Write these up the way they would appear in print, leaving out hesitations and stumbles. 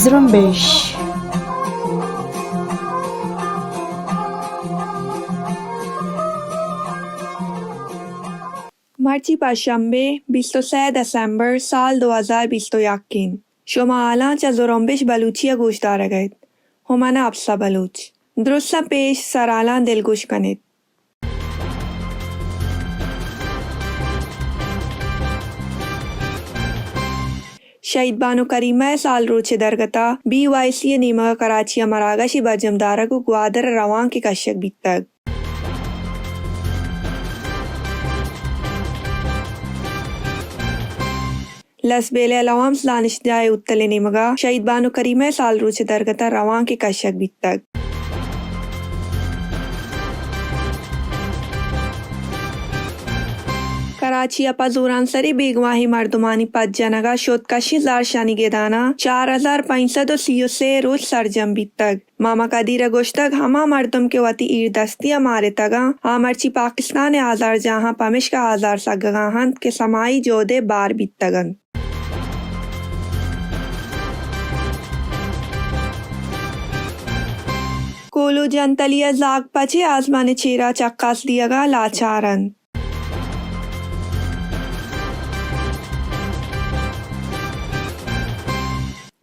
زرمبش. مرچی پنجشنبه 23 دسامبر سال 2021 شما الان چه زرمبش بلوچی گوش دارید. همانه افسا بلوچ. درست پیش سر الان دلگوش کنید. شهید بانو کریمه سال روچه درگتا BYC نیمه کراچی مراگشی برجمدارک و گوادر روان کی کشک بیتگ. لس بیله لوامس دانشجوی اتل نیمگا شهید بانو کریمه سال روچه درگتا روان کی کشک بیتگ. کراچی اپا زورانسری بیگواهی مردمانی پجنگا شدکشی زارشانی گدانا 4533 روز سرجم بیتگ. ماما قدیر گوشتگ ہما مردم کے واتی ایر دستی مارے تگا آمرچی پاکستان آزار جہاں پمش کا آزار سگگاہند کے سمائی جودے بار بیتگن. کولو جنتلیہ زاگ پچے آزمان چیرا چکاس دیگا لاچارن.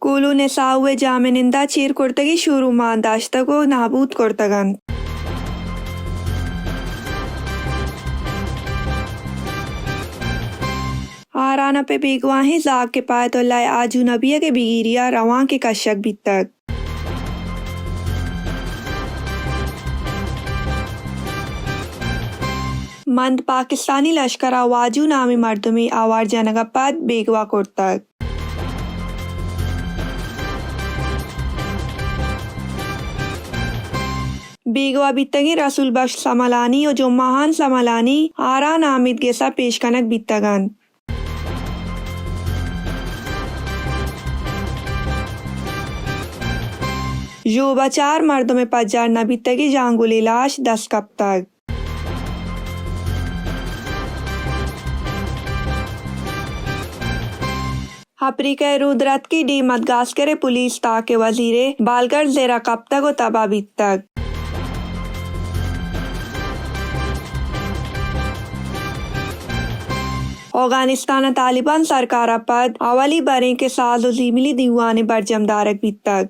کولو نساؤے جامنندہ چیر کرتگی شروع مانداشتگو نابود کرتگن. آرانا پہ بیگواہیں زاگ کے پایت اللہ آجو نبیہ کے بگیریا روان کے کشک بیتگ. مند پاکستانی لشکر واجو نامی مردمی آوار جنگا پد بیگوا کرتگ. بیگوا بیتگی رسول بخش سملانی و جمعہان سملانی آران آمد گیسا پیشکنک بیتگن. جو بچار مردم پجار نبیتگی جانگولی لاش 10 کب تک. افریقہ رودرت کی ڈی مدغاسکر پولیس تاکہ وزیر بالگر زیرہ کب تک و تباہ بیتگ. افغانستان طالبان سرکار پد اولی بریں کے ساز و زیملی دیوان برجم دارک بیتگ.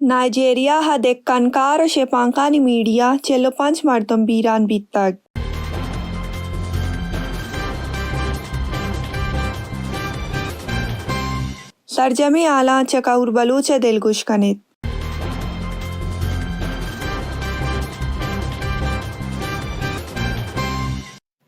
نائجیریا ہدک کنکار و شپانکانی میڈیا 45 مردم بیران بیتگ. سرجمی اعلیٰ چکور بلوچ دلگوش کنید.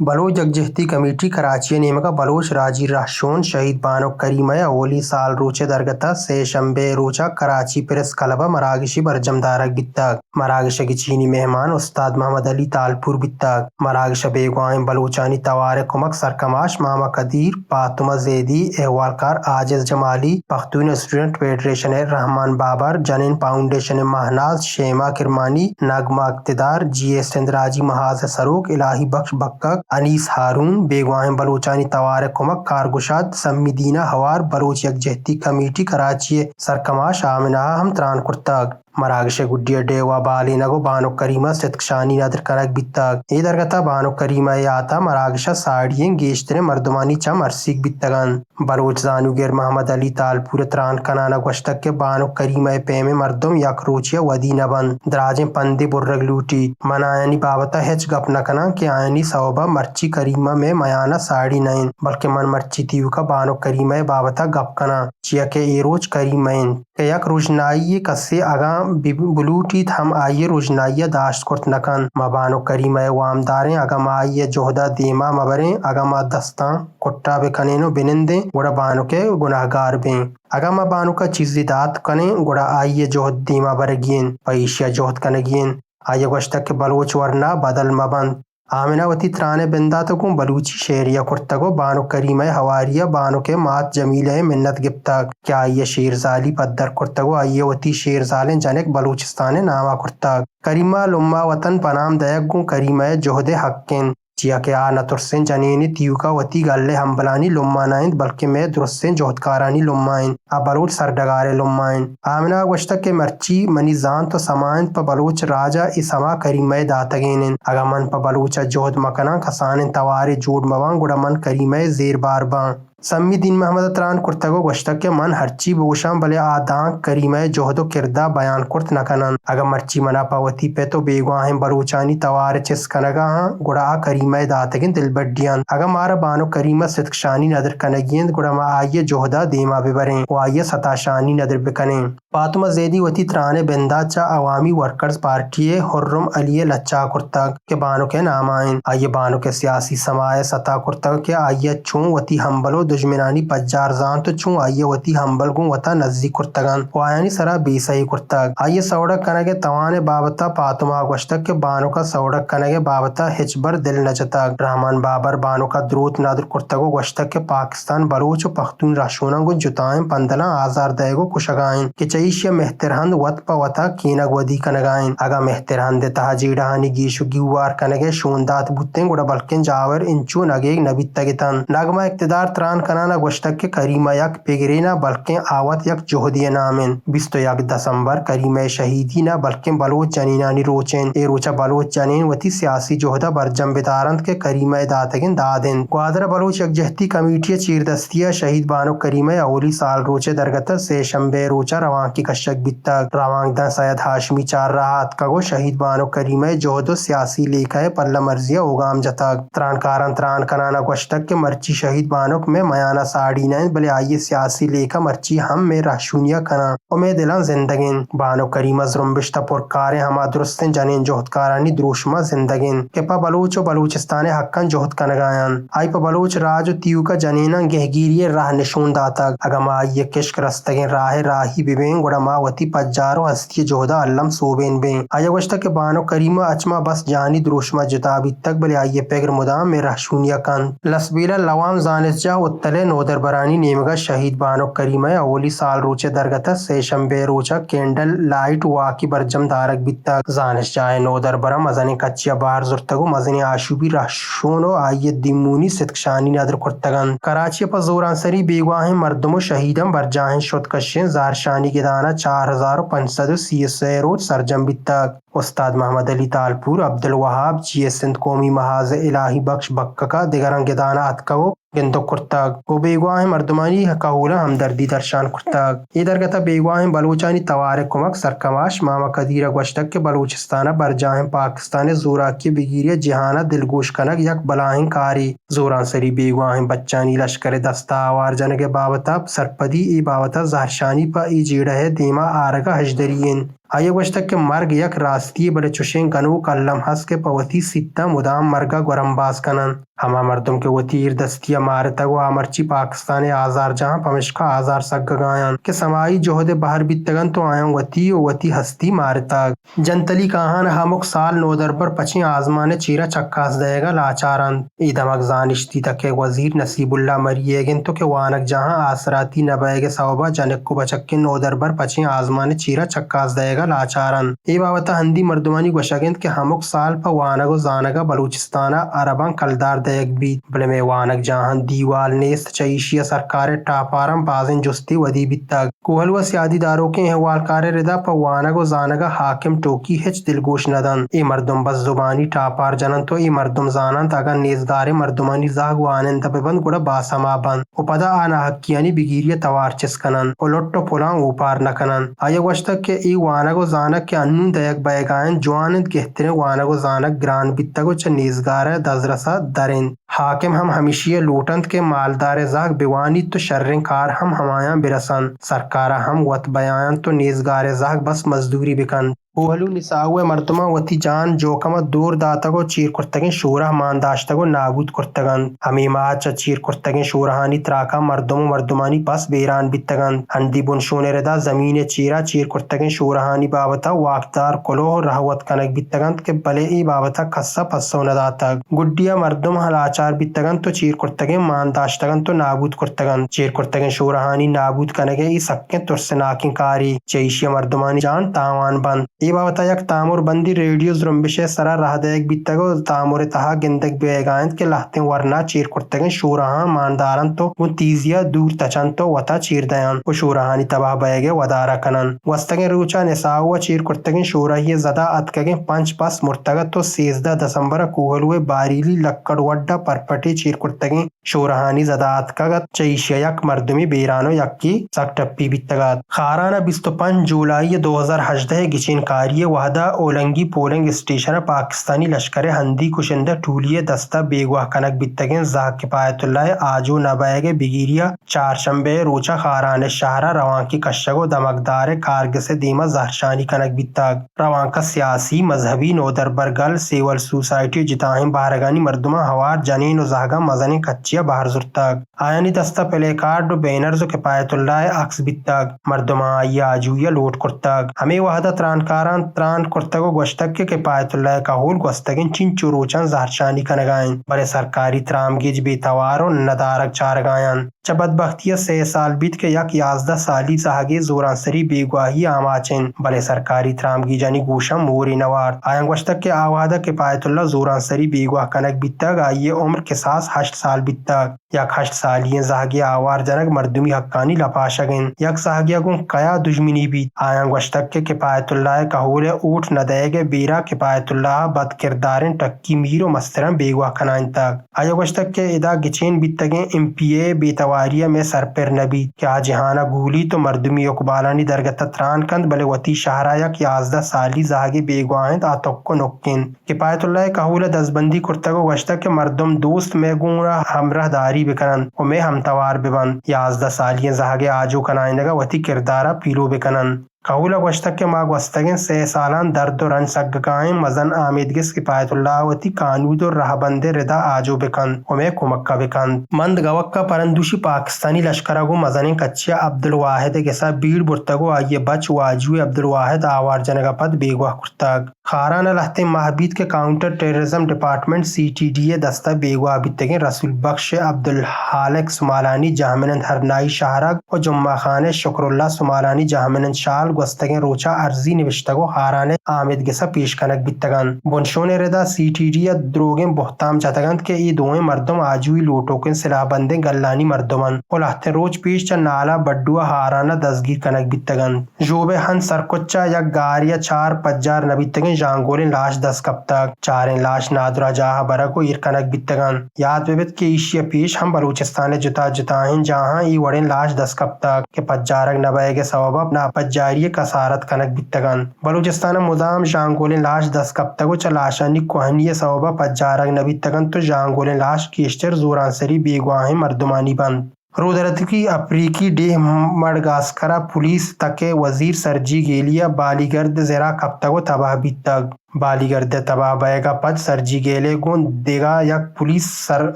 بلوچ یکجہتی کمیٹی کراچی نیمگا بلوچ راجی رہشون شہید بانو کریمہ اولی سال روچے درگتا سے شنبے روچا کراچی پریس کلبہ مراگشی برجم دارک بیتگ. مراگش کی چینی مہمان استاد محمد علی تالپور بیتگ. مراگش بیگوائیں بلوچانی توارے کمک سرکماش ماما قدیر پاتمہ زیدی احوالکار عاجز جمالی پختون اسٹوڈنٹ فیڈریشن رحمان بابر جنین فاؤنڈیشن مہناز شیما کرمانی نغمہ اقتدار GS چندراجی محاذ سروک الہی بخش بکک انیس ہارون بیگواہیں بلوچانی توارے کمک کارگشاد سمی دینا ہوار بلوچ یکجہتی کمیٹی کراچی سرکماش آمنہ ہم تران کرتگ. مراگش گڈی ڈیوا بالی نگو بانو کریمہ ستکشانی ندر کنک بیتگ. ای درگتا بانو کریمہ یاتا مراگش ساڑییں گیشتر مردمانی چم ارسیک بیتگن. بلوچ زانوگر محمد علی تالپور تران کنانا گوشتک کے بانو کریمہ پیم مردم یک روچیا ودی نبن دراجیں پندے برگ لوٹی من آئینی بابتا ہچ گپ نکنا کہ آئینی صوبہ مرچی کریمہ میں میانا ساڑی نائن بلکہ من مرچی تیو کا بانو کریمہ بابتا گپ کنا چیا کہ ای روچ کریمین کہ یک روشنائی کسے اگاں بلوٹیت ہم آئیے روشنائی داشت کرت نکن مبانو کریمہ وامداریں اگم آئیے جہدہ دیما مبریں اگم دستان کٹا بکنینو بنندیں گوڑا بانو کے گناہگار بیں اگم بانو کا چیزی دات کنیں گوڑا آئیے جہد دیما برگین پیشیا جہد کنگین آئیے گوشتک بلوچ ورنہ بدل مبند. آمنہ وتی ترانے بندہ تکوں بلوچی شعریہ کرتگو بانو کریمہ حواریہ بانو کے مات جمیلہ منت گپتگ کیا آئیے شیرزالی پدر کرتگو آئیے وتی شیرزالیں جنک بلوچستان نامہ کرتگ. کریمہ لما وطن پنام دیگ گوں کریمہ جہد حقین چیا کے آ نترسن جنین تیوکا وتی گلے ہمبلانی لمانائند بلکہ میں درستن جوہدکارانی لمائن آ بلوچ سردگارے لمائن آمنا گوشتک کے مرچی منی زان تو سمائن پا بلوچ راجا اس ہما کریمہ داتگینن اگا من پا بلوچا جوہد مکنا کسانن توارے جوڑ موان گڑا من کریمہ زیر بار بان سمی دین محمد تران کرتگو گوشتک کے من ہرچی بوشم بلے آدان کریمہ جوہد و کردہ بیان کرت نکنن اگا مرچی منا پاوتی پہ تو بیگواہیں بلوچانی توار چس کنگا ہاں گڑا کریمہ داتگین دل بڈیان اگا مارا بانو کریمہ صدقشانی ندر کنگین گڑا ما آئیے جوہدہ دیما ببریں و آئیے ستاشانی ندر بکنیں فاطمہ زیدی وتی ترانے بندہ چا عوامی ورکرز پارٹی حرم علی لچا کرتگ کے بانو کے نامائن آئیے بانو کے سیاسی سماع ستا کرتگ کے آئیے چون وتی ہمبلو دشمنانی پجار زان تو چون آئیے وتی ہمبل گون وتا نزدی کرتگان و آیانی سرا بیسائی کرتگ آئیے سوڑک کنگے توانے بابتا پاتما گوشتک کے بانو کا سوڑک کنگے بابتا ہچبر دل نجتگ رحمان بابر بانو کا دروت نادر کرتگو گوشتک کے پاکستان بلوچ و پختون راشونن گن جتائیں پندلا آزار دائگو کشگائیں کہ چیشیا مہترہند وط پا وطا کینگ ودی کنگائیں اگا مہترہند تہا جیڑانی گیشو گیوار کنگے شوندات بوتیں گوڑا بلکن جاور انچو نگیگ نبیت تگتن نگمہ اقتدار تران کنانا گوشتک کے کریمہ یک پگرینا بلکن آوت یک جوہدی نامن 21 دسمبر کریمہ شہیدی نہ بلکن بلوچ جنینانی روچن اے روچا بلوچ جنین وتی سیاسی جوہدہ برجم بدارند کے کریمہ داتگن دادن گوادر بلوچ یک جہتی کمیٹی چیر دستیا شہید بانو کریمہ اولی سال روچے درگت سے شنبے روچا روان کی کشک بیتگ روان دن سید ہاشمی چار راحت کگو شہید بانو کریمہ جوہد و سیاسی لیکہ پلہ مرزیہ اوگام جتگ ترانکارن تران کنانا گوشتک کے مرچی شہید بانک میں میانا ساڑی نین بلے آئیے سیاسی لیکہ مرچی ہم میں راشونیا کنا و میں دلان زندگین بانو کریمہ زرمبشتہ پرکارے ہما درستن جنین جوہدکارانی دروشما زندگین کہ پا بلوچ و بلوچستان حقاً جوہد کنگایان آئی پا بلوچ راج و تیو کا جنیناں گہگیری راہ نشون داتگ اگا ما آئیے کشک رستگین راہی ببین گوڑا ما وتی پجارو ہستی جوہدہ علم سوبین بین آئیے گوشتا کہ بانو کریمہ اچما بس جانی دروشما جتابی تک بلے آئیے پیگر مدام میں راشونیا کن لسبیلا لوام زانس جا اتلے نودر برانی نیمگا شہید بانو کریمہ اولی سال روچے درگتا سے شنبے روچا کینڈل لائٹ واقعی برجم دارک بیتا زانش جائے نودر برا مزنی کچیا بار زرتگو مزنی آشوبی راشونو آئیے دیمونی صدقشانی ندر کرتگن کراچی پا زوران سری بیگواہیں مردم و شہیدم برجاہیں شدکشین زارشانی گدانا 4533 روچ سرجم بیتا استاد محمد علی تالپور عبدالوہاب جی سندھ قومی محاذ الہی بخش بککا دیگران گدانا اتکو گندو کرتاگ و بیگواہیں مردمانی کہولا ہمدردی درشان کرتاگ یہ درگتا بیگواہیں بلوچانی توارے کمک سرکماش ماما قدیرہ گوشتک کے بلوچستانہ برجاہیں پاکستان زورا کی بگیری جہانہ دلگوش کنک یک بلاہیں کاری زوران سری بیگواہیں بچانی لشکر دستا آوار جنگ بابتا سرپدی ای بابتا زہرشانی پا ای جیڑہ ہے دیما آرگا حجدرین آئیے گوشتک کے مرگ یک راستی بلے چوشیں گنو کلم ہس کے پوتی سیتا مدام مرگا گرم باز کنن ہما مردم کے وطیر دستیا مارتگو آمرچی پاکستان آزار جہاں پمشکا آزار سگ گایاں کہ سمائی جوہد بہر بیتگن تو آیاں وطی ہستی مارتگ جنتلی کہاں ہمک سال نودر پر پچیں آزمان چیرہ چکاس دے گا لاچاران ایدمک زانشتی تک وزیر نصیب اللہ مریے گن تو کہ وانک جہاں آسراتی نبائے گے صوبہ جنک کو بچک نودر پر پچیں آزمان چیرہ چکاس دے گا لاچاران ای باوتا ہندی مردمانی گوشگند کہ ہمک سال پا وانگو زانگا بلوچستانہ عربان کلدار دیگ بیت بلے میں وانک جہاں دیوال نیست چیشیا سرکار ٹاپارم بازن جستی ودی بیتگ کوہل و سیادی داروں کے احوالکار ردا پا وانگو زانگا حاکم ٹوکی ہچ دلگوش ندن ای مردم بس زبانی ٹاپار جنن تو ای مردم زانن تاگا نیزگار مردمانی زاگ وانن دببند گوڑا باسما بند و پدا آنا حقیانی بگیری توار چسکنن و لٹو پلان اوپار نکنن آیا گوشتک کہ ای وانگو زانک کے انون دیگ بیگائن جوانند گہترین وانگو زانک گران بیتگو چا نیزگار دزرسا درند حاکم ہم ہمیشی لوٹند کے مالدار زاگ بیوانی تو شررن کار ہم ہمایاں برسن سرکارہ ہم وط بیان تو نیزگار زاگ بس مزدوری بکن اوہلو نساؤے مردمہ وتی جان جوکمہ دور داتگو چیر کرتگن شورہ مانداشتگو نابود کرتگن ہمیمہ چا چیر کرتگن شورہانی تراکا مردم و مردمانی پس بیران بیتگن ہندی بنشون ردا زمین چیرہ چیر کرتگن شورہانی بابتا واقدار کلو رہوت کنک بیتگن کہ بلے ای بابتا کسا پسو نداتگ گڈیا مردم ہلاچار بیتگن تو چیر کرتگن مانداشتگن تو نابود کرتگن چیر کرتگن شورہانی نابود کنگے ای سکیں ترسناکن کاری چیشی مردمانی جان تاوان بند ای باوتا یک تامور بندی ریڈیو زرمبش سرا راه دیگ بیتگو تامور تها گندگ بیگایند که لحتین ورنا چیر کرتگن شورهان ماندارن تو و تیزیا دور تچن تو وتا چیر دیان و شورهانی تباه بیگه ودارا کنن وستگن روچا نساو چیر کرتگن شورهی زدا اتکگن 5 پاس مرتگا تو 13 دسمبر کوهلوه باریلی لکڑ وڈا پرپٹی چیر کرتگن شورهانی زدا اتکگت چیشیا یک مردمی بیرانو یکی سکٹپی بیتگات خارانہ 25 جولائی 2018 گچین کاری وحدہ اولنگی پولنگ اسٹیشن پاکستانی لشکر ہندی کشندہ ٹولیے دستہ بیگواہ کنک بیتگن زاہ کفایت اللہ آجو نبائگ بگیریا چارشنبے روچا خاران شہرہ روان کی کشگو دمکدار کارگس دیما زہرشانی کنک بیتگ روان کا سیاسی مذہبی نودر برگل سیول سوسائٹی جتاہم بارگانی مردمہ ہوار جنین و زہگا مزن کچیا باہر زرتگ آیانی دستہ پلے کارڈ و بینرز و کفایت اللہ عکس بیتگ مردمہ آئی آجویا لوٹ کرتگ ہمیں وحدہ ترانکاران تران کرتگو گوشتگ کے کفایت اللہ کا ہول گوستگن چنچو روچان زہرشانی کنگائن بلے سرکاری ترامگیج بیتوار و ندارک چارگائن چا بدبختیہ 3 سال بیت کے یک 11 سالی سہگے زوران سری بیگواہی آماچن بلے سرکاری ترامگی جانی گوشا موری نوار آیاں گوشتگ کے آوادہ کفایت اللہ زوران سری بیگواہ کنک بیتگ آئیے عمر کے ساس 8 سال بیتگ یک 8 سالین زہگے آوار جنگ مردمی حقانی لپاشگن یک سہگیا گن کیا دجمنی بیت آیاں گوشتگ کے کفایت اللہ کہول اوٹ ندائے بیرا کفایت اللہ بد کردارن ٹکی میر و مسترن بیگواہ کنائن تک آیا گوشتگ کے ادا گچین بیتگیں ایم پی اے بیتواریہ میں سر پر نبی کیا جہانا گولی تو مردمی اقبالانی درگت تران کند بلے وطی شہرہ یک 11 سالی زہگے بیگواہند آتوک کو نکن کفایت اللہ کہول دزبندی کرتگو گوشتگ کے مردم دوست میں گونرا ہمراہ داری بکنن و میں ہمتوار ببند 11 سالی زہگے آجو کنائنگا وطی کردارا پیلو بکنن کہولا گوشتگ کے ماں گوستگن 6 سالان درد و رنج سگگائیں مزن آمیدگس کفایت اللہ وتی کانود و راہ بند ردا آجو بکند و میں کمکہ بکند مند گوکا پرندوشی پاکستانی لشکرگو مزن کچیا عبدالواحد گسا بیڑ برتگو آئیے بچ واجوی عبدالواحد آوار جنگا پد بیگواہ کرتگ خارانہ لہتے محبید کے کاؤنٹر ٹیررزم ڈپارٹمنٹ CTDA دستہ بیگواہ بیتگن رسول بخش عبدالحالق سمالانی جہمنند ہرنائی شہرگ و جمعہ خان شکر اللہ سمالانی جہمنند شال گوستگن روچا ارزی نوشتگو خارانے آمد گسا پیش کنک بیتگن بنشون ردا CTDA دروگن بہتام چتگند کے ای دوئیں مردم آجوی لوٹوکن سلاح بندیں گلانی مردمن و لہتے روچ پیش چا نالا بڈوا ہارانہ دزگیر کنک بیتگن جوبے ہن سرکچا یک گاریا 4 پجار نبیتگن جانگولن لاش 10 کب تک چاریں لاش نادرا جاہا برکو ایر کنک بیتگن یاد ببت کے ایشیا پیش ہم بلوچستان جتا جتاہن جہاں ای وڑن لاش 10 کب تک کہ پجارک نبائے کے سبب اپنا پجاری کسارت کنک بیتگن بلوچستان مدام جانگولن لاش 10 کب تک چا لاشانی کوہنی سبب پجارک نبیتگن تو جانگولن لاش کیشتر زوران سری بیگواہیں مردمانی بند رودرتکی افریقی ڈیہ مڈغاسکرا پولیس تک وزیر سرجی گیلیا بالیگرد زرا کب تک تباہ بیتگ بالیگرد تباہ بیگا پد سرجی گیلے گون دیگا یک پولیس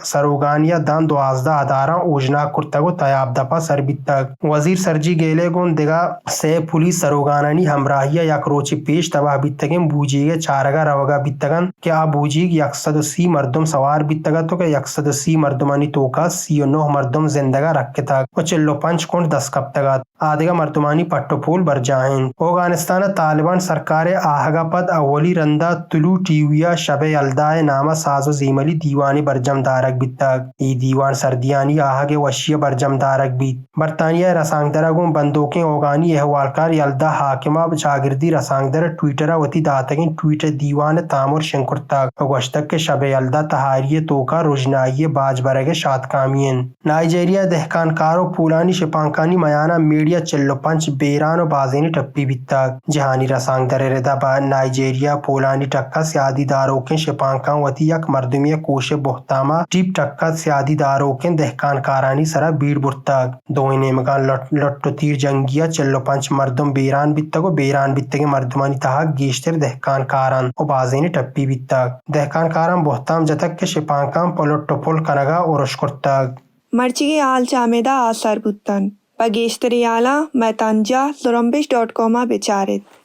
سروگانیا دان 12 ادارہ اوجنا کرتگو تیاب دپا سر بیتگ وزیر سرجی گیلے گون دیگا سے پولیس سروگانانی ہمراہیہ یک روچی پیش تباہ بیتگن بوجیگے چارگا روگا بیتگن کہ آ بوجیگ 130 مردم سوار بیتگا تو کہ 130 مردمانی توکا 39 مردم زندگا رکھتگ و 45 کنڈ 10 کب تگات آدھگا مردمانی پٹو پول برجاہن افغانستان طالبان سرکار آہگا پد اولی رندہ طلوع ٹیویا شب یلدائے نامہ ساز و زیملی دیوانی برجم دارک بیتگ ای دیوان سردیانی آہگے وشی برجم دارک بیت برطانیہ رسانگ درگون بندوقیں اوگانی احوالکار یلدہ حاکمہ شاگردی رسانگ در ٹویٹرہ وتی داتگین ٹویٹر دیوان تامر شنکرتگ گوشتگ کے شب یلدہ تہاریے توکا رجنائی باج برگ شاد کامین نائجیریا دہکان کارو پولانی شپانکانی میانا میڈیا 45 بیران و بازینی ٹپی بیتگ جہانی رسانگ در ردا با نائجیریا پولانی ٹکا سیادی داروکن شپانکان وتی یک مردمی کوش بہتاما ٹیپ ٹکا سیادی داروکن دہکان کارانی سرا بیڑ برتگ دوئیں نیمگان لٹو تیر جنگیا 45 مردم بیران بیتگ و بیران بیتگ مردمانی تہا گیشتر دہکان کاران و بازینی ٹپی بیتگ دہکان کاران بہتام جتک کے شپانکان پلٹو پل کنگا اورش کرتگ مرچگی آل چامیدہ آثار بودتن پگیشتری آلا میتانجا زرمبش.com بچارت